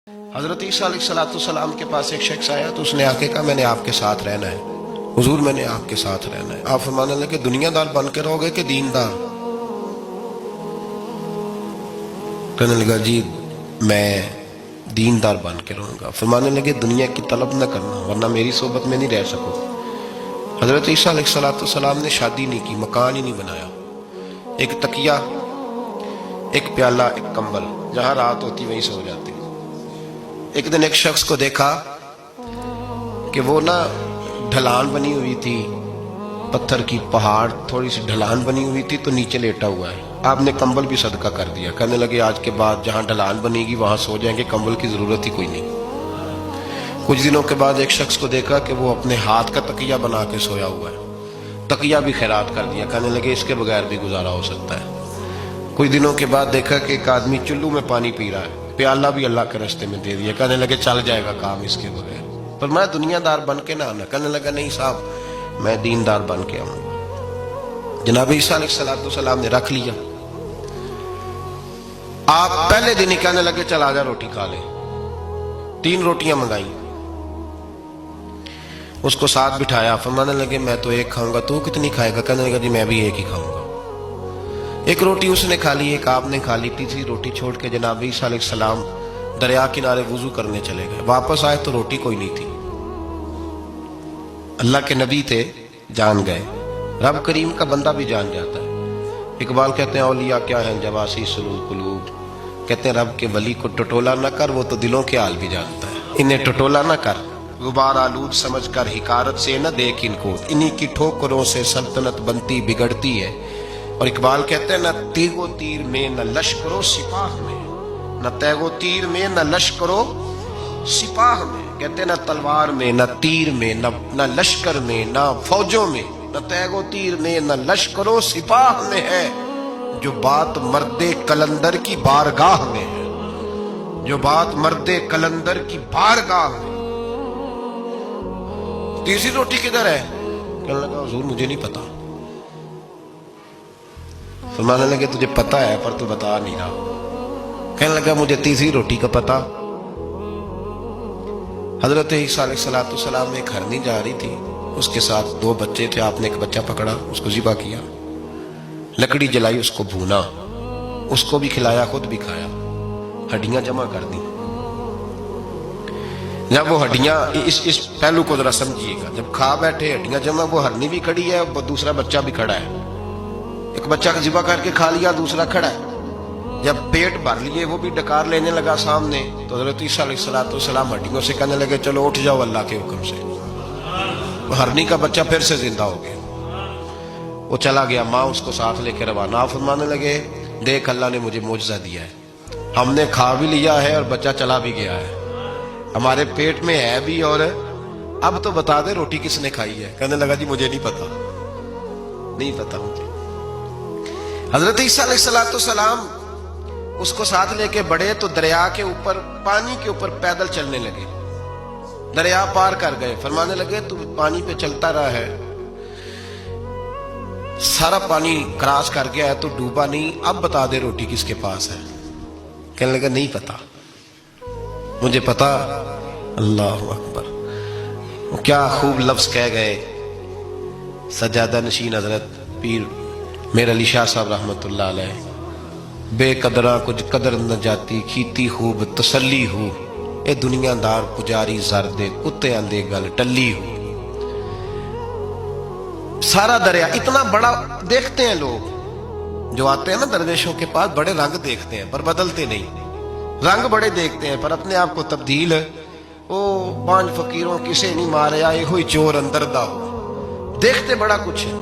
حضرت عیسیٰ علیہ السلام کے پاس ایک شخص آیا تو اس نے آکے کہا میں نے آپ کے ساتھ رہنا ہے حضور، میں نے آپ کے ساتھ رہنا ہے۔ آپ فرمانے لگے دنیا دار بن کے رہو گے کہ دیندار؟ کہنے لگا جی میں دیندار بن کے رہوں گا۔ فرمانے لگے دنیا کی طلب نہ کرنا ورنہ میری صحبت میں نہیں رہ سکو۔ حضرت عیسیٰ علیہ السلام نے شادی نہیں کی، مکان ہی نہیں بنایا، ایک تکیہ، ایک پیالہ، ایک کمبل، جہاں رات ہوتی وہیں سو جاتی۔ ایک دن ایک شخص کو دیکھا کہ وہ ڈھلان بنی ہوئی تھی، پتھر کی پہاڑ، تھوڑی سی ڈھلان بنی ہوئی تھی تو نیچے لیٹا ہوا ہے۔ آپ نے کمبل بھی صدقہ کر دیا، کہنے لگے آج کے بعد جہاں ڈھلان بنے گی وہاں سو جائیں گے، کمبل کی ضرورت ہی کوئی نہیں۔ کچھ دنوں کے بعد ایک شخص کو دیکھا کہ وہ اپنے ہاتھ کا تکیہ بنا کے سویا ہوا ہے، تکیہ بھی خیرات کر دیا، کہنے لگے اس کے بغیر بھی گزارا ہو سکتا ہے۔ کچھ دنوں کے بعد دیکھا کہ ایک آدمی چلو میں پانی پی رہا ہے، پیالہ بھی اللہ کے راستے میں دے دیا، کہنے لگے چل جائے گا کام اس کے بغیر۔ پر میں دنیا دار بن کے نہ آنا، کہنے لگا نہیں صاحب میں دیندار بن کے آؤں گا۔ جناب عیسیٰ علیہ السلام نے رکھ لیا۔ آپ پہلے دن ہی کہنے لگے چل آجا روٹی کھا لے۔ 3 روٹیاں منگائیں، اس کو ساتھ بٹھایا، فرمانے لگے میں تو ایک کھاؤں گا، تو کتنی کھائے گا؟ کہنے لگا جی میں بھی ایک ہی کھاؤں گا۔ ایک روٹی اس نے کھا لی، ایک آپ نے کھا لی، تیسری روٹی چھوڑ کے جناب عیسیٰ علیہ السلام دریا کنارے وضو کرنے چلے گئے۔ واپس آئے تو روٹی کوئی نہیں تھی۔ اللہ کے نبی تھے، جان گئے۔ رب کریم کا بندہ بھی جان جاتا ہے۔ اقبال کہتے ہیں اولیاء کیا ہیں جواسی سلوک قلوب، کہتے ہیں رب کے ولی کو ٹٹولا نہ کر، وہ تو دلوں کے حال بھی جانتا ہے۔ انہیں ٹٹولا نہ کر، غبار آلود سمجھ کر حکارت سے نہ دیکھ ان کو، انہی کی ٹھوکروں سے سلطنت بنتی بگڑتی ہے۔ اور اقبال کہتے ہیں نہ تیغ و تیر میں نہ لشکر و سپاہ میں، نہ تیغ و تیر میں نہ لشکر و سپاہ میں، کہتے ہیں نہ تلوار میں نہ تیر میں نہ لشکر میں نہ فوجوں میں، نہ تیغ و تیر میں نہ لشکر و سپاہ میں ہے جو بات مرد کلندر کی بارگاہ میں ہے، جو بات مرد کلندر کی بارگاہ میں۔ تیسری روٹی کدھر ہے؟ کہنے لگا حضور مجھے نہیں پتا۔ فرمانے لگے تجھے پتا ہے پر تو بتا نہیں رہا۔ کہنے لگا مجھے تیسری روٹی کا پتا۔ حضرت عیسیٰ علیہ السلام میں ایک ہرنی جا رہی تھی، اس کے ساتھ 2 بچے تھے، آپ نے ایک بچہ پکڑا، اس کو ذبح کیا، لکڑی جلائی، اس کو بھونا، اس کو بھی کھلایا، خود بھی کھایا، ہڈیاں جمع کر دی۔ جب وہ ہڈیاں، اس پہلو کو ذرا سمجھیے گا، جب کھا بیٹھے ہڈیاں جمع، وہ ہرنی بھی کھڑی ہے، دوسرا بچہ بھی کھڑا ہے، ایک بچہ کا ذبح کر کے کھا لیا، دوسرا کھڑا ہے۔ جب پیٹ بھر لیے وہ بھی ڈکار لینے لگا سامنے، تو حضرت عیسیٰ علیہ السلام ہڈیوں سے کہنے لگے چلو اٹھ جاؤ اللہ کے حکم سے۔ ہرنی کا بچہ پھر سے زندہ ہو گیا، وہ چلا گیا، ماں اس کو ساتھ لے کے روانہ۔ فرمانے لگے دیکھ اللہ نے مجھے معجزہ دیا ہے، ہم نے کھا بھی لیا ہے اور بچہ چلا بھی گیا ہے، ہمارے پیٹ میں ہے بھی، اور اب تو بتا دے روٹی کس نے کھائی ہے؟ کہنے لگا جی مجھے نہیں پتا، نہیں پتا مجھے۔ حضرت عیسیٰ علیہ السلام اس کو ساتھ لے کے بڑھے تو دریا کے اوپر، پانی کے اوپر پیدل چلنے لگے، دریا پار کر گئے۔ فرمانے لگے تو پانی پہ چلتا رہا ہے، سارا پانی کراس کر گیا ہے تو ڈوبا نہیں، اب بتا دے روٹی کس کے پاس ہے؟ کہنے لگا نہیں پتا، مجھے پتا۔ اللہ اکبر، کیا خوب لفظ کہہ گئے سجادہ نشین حضرت پیر میر علی شاہ صاحب رحمت اللہ علیہ۔ بے قدراں کچھ قدر نہ جاتی، کیتی خوب تسلی ہو، اے دنیا دار پجاری زردے کتے اندے گل ٹلی ہو۔ سارا دریا اتنا بڑا دیکھتے ہیں لوگ جو آتے ہیں نا درویشوں کے پاس، بڑے رنگ دیکھتے ہیں پر بدلتے نہیں، رنگ بڑے دیکھتے ہیں پر اپنے آپ کو تبدیل، او 5 فقیروں کسے نہیں مارے آئے ہوئی چور اندر دا ہو، دیکھتے بڑا کچھ ہے۔